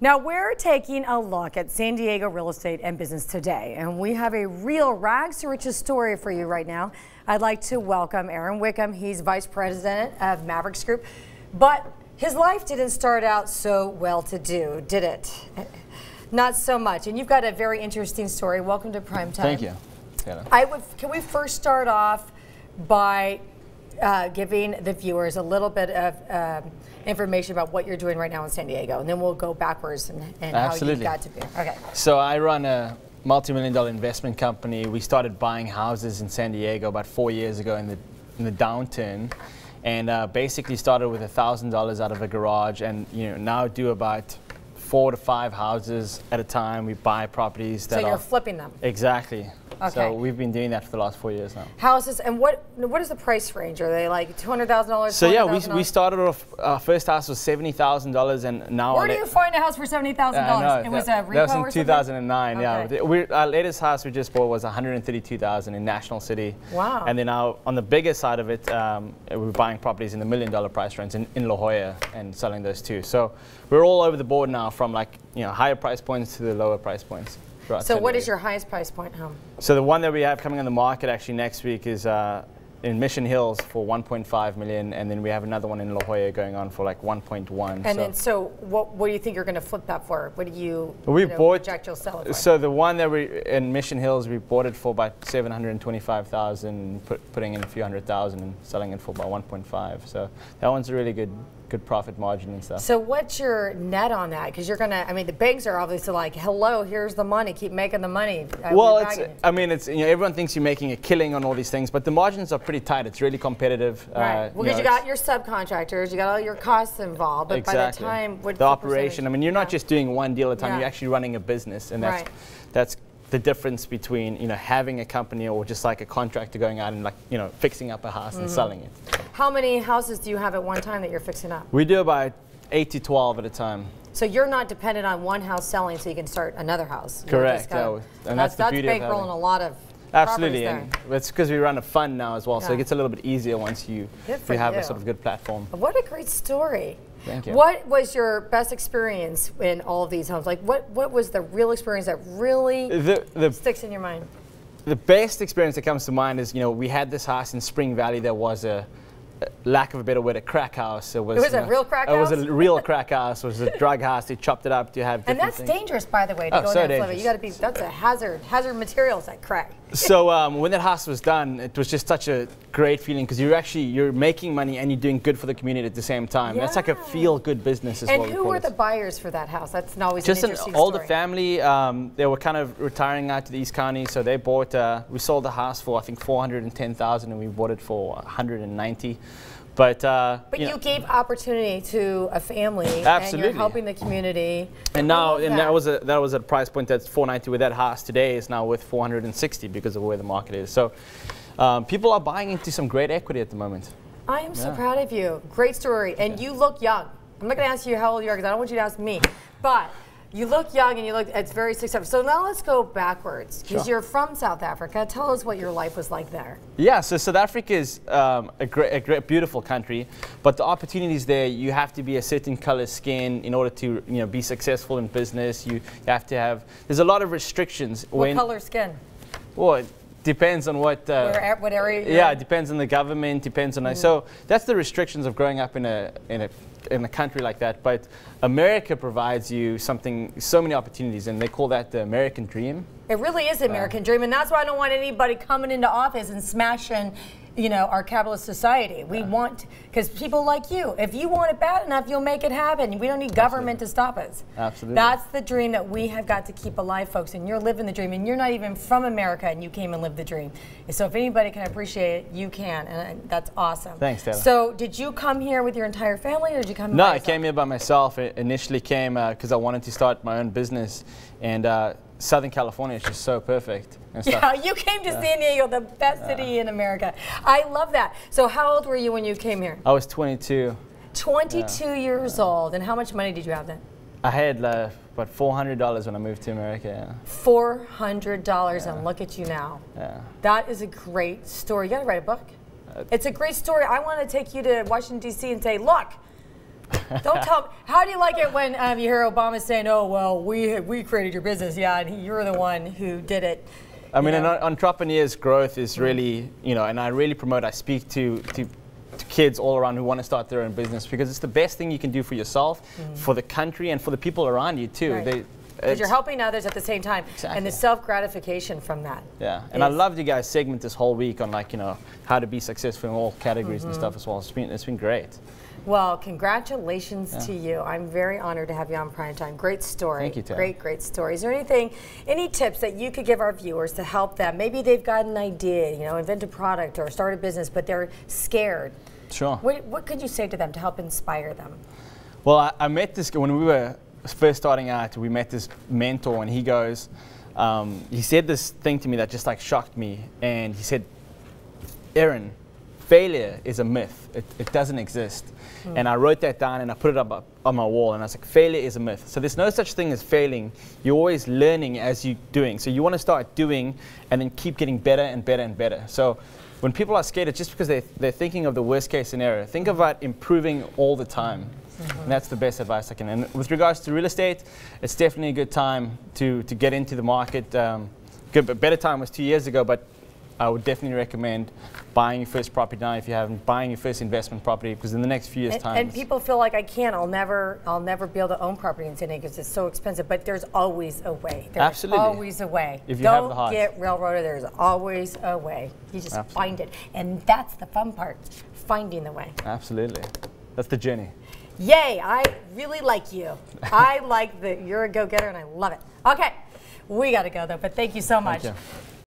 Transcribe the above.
Now we're taking a look at San Diego real estate and business today, and we have a real rags to riches story for you right now. I'd like to welcome Erin Wicomb. He's Vice President of Mavericks Group, but his life didn't start out so well-to-do, did it? Not so much, and you've got a very interesting story. Welcome to Primetime. Thank you. Can we first start off by giving the viewers a little bit of information about what you're doing right now in San Diego, and then we'll go backwards and how you got to be. Okay. So I run a multi-million-dollar investment company. We started buying houses in San Diego about 4 years ago in the downturn, and basically started with $1,000 out of a garage, and now do about 4 to 5 houses at a time. We buy properties that So you're flipping them. Exactly. Okay. So we've been doing that for the last 4 years now. Houses, and what is the price range? Are they like $200,000? So yeah, we started off, our first house was $70,000, and now where do you find a house for $70,000? It was a repo. That was in 2009. Okay. Yeah, our latest house we just bought was $132,000 in National City. Wow. And then now on the bigger side of it, we're buying properties in the $1 million price range in La Jolla and selling those too. So we're all over the board now, from like higher price points to the lower price points. So what is your highest price point home? So the one that we have coming on the market actually next week is in Mission Hills for $1.5 million, and then we have another one in La Jolla going on for like $1.1. And so what do you think you're going to flip that for? What do you project you'll sell it for? So the one that we in Mission Hills, we bought it for about $725,000, putting in a few $100,000 and selling it for about 1.5. So that one's a really good profit margin and stuff. So what's your net on that? Because you're gonna, I mean, the banks are obviously like, hello, here's the money, keep making the money. Well, it's everyone thinks you're making a killing on all these things, but the margins are pretty tight. It's really competitive. Right. Because you got your subcontractors, you got all your costs involved, but exactly. By the time the operation, I mean, you're not just doing one deal at a time. You're actually running a business, and that's the difference between having a company or just like a contractor going out and fixing up a house and selling it. How many houses do you have at one time that you're fixing up? We do about 8 to 12 at a time. So you're not dependent on one house selling so you can start another house. Correct. And that's the beauty of having. That's bankrolling a lot of Absolutely, and it's because we run a fund now as well, so it gets a little bit easier once you have a sort of good platform. What a great story. Thank you. What was your best experience in all of these homes? Like, what was the real experience that really sticks in your mind? The best experience that comes to mind is, we had this house in Spring Valley that was a lack of a better word, a crack house. It was a real crack house? It was a real crack house. It was a drug house. They chopped it up to have different things. And that's dangerous, by the way, to go there and flip it. You got to be, that's a hazard materials, that crack. So when that house was done, it was just such a great feeling, because you're making money and you're doing good for the community at the same time. Yeah. That's like a feel-good business as well. And who were the buyers for that house? That's always just an interesting an older family. They were kind of retiring out to the East County, so they bought. We sold the house for I think $410,000, and we bought it for $190,000. But you gave opportunity to a family, absolutely, and you're helping the community. And now, that was a price point that's $490. With that house today is now worth $460 because of where the market is. So people are buying into some great equity at the moment. I am so proud of you. Great story, and you look young. I'm not going to ask you how old you are because I don't want you to ask me, but you look young and it's very successful. So now let's go backwards, because you're from South Africa. Tell us what your life was like there. Yeah, so South Africa is a great, beautiful country, but the opportunities there, you have to be a certain color skin in order to be successful in business. You have to have, there's a lot of restrictions. What color skin? Well, it depends on what area. Yeah, it depends on the government, depends on so that's the restrictions of growing up in a country like that. But America provides you so many opportunities, and they call that the American dream. It really is the American dream, and that's why I don't want anybody coming into office and smashing our capitalist society. We want, because people like you, if you want it bad enough, you'll make it happen. We don't need government to stop us. Absolutely. That's the dream that we have got to keep alive, folks, and you're living the dream, and you're not even from America, and you came and lived the dream. So if anybody can appreciate it, you can, and that's awesome. Thanks, Taylor. So did you come here with your entire family, or did you come No, I came here by myself. I initially came because I wanted to start my own business, and Southern California is just so perfect. Yeah, you came to San Diego, the best city in America. I love that. So how old were you when you came here? I was 22. 22 years old. And how much money did you have then? I had about $400 when I moved to America. $400, and look at you now. Yeah. That is a great story. You got to write a book. It's a great story. I want to take you to Washington, D.C. and say, look, Don't tell me. How do you like it when you hear Obama saying, "Oh well, we created your business, yeah, and you're the one who did it." I mean, an entrepreneur's growth is really, and I really promote. I speak to kids all around who want to start their own business because it's the best thing you can do for yourself, for the country, and for the people around you too. Right. Because you're helping others at the same time, and the self-gratification from that. Yeah, and I loved you guys' segment this whole week on how to be successful in all categories and stuff as well. It's been great. Well, congratulations to you. I'm very honored to have you on Primetime. Great story. Thank you, Tam. Great story. Is there any tips that you could give our viewers to help them? Maybe they've got an idea, invent a product or start a business, but they're scared. Sure. What could you say to them to help inspire them? Well, I met this guy when we were first starting out. We met this mentor, and he goes, he said this thing to me that just shocked me, and he said, "Erin, failure is a myth. It doesn't exist." And I wrote that down and I put it up on my wall, and I was like, failure is a myth. So there's no such thing as failing. You're always learning as you're doing. So you want to start doing and then keep getting better and better and better. So when people are scared, it's just because they're thinking of the worst case scenario. Think about improving all the time. And that's the best advice I can. And with regards to real estate, it's definitely a good time to get into the market. Better time was 2 years ago, but I would definitely recommend buying your first property now if you haven't, buying your first investment property, because in the next few years' time. And people feel like I'll never be able to own property in San Diego because it's so expensive, but there's always a way. There's Absolutely. always a way. If you have the heart. Don't get railroaded, there's always a way. You just find it. And that's the fun part, finding the way. Absolutely. That's the journey. Yay, I really like you. I like that you're a go-getter and I love it. Okay, we gotta go though, but thank you so much. Thank you.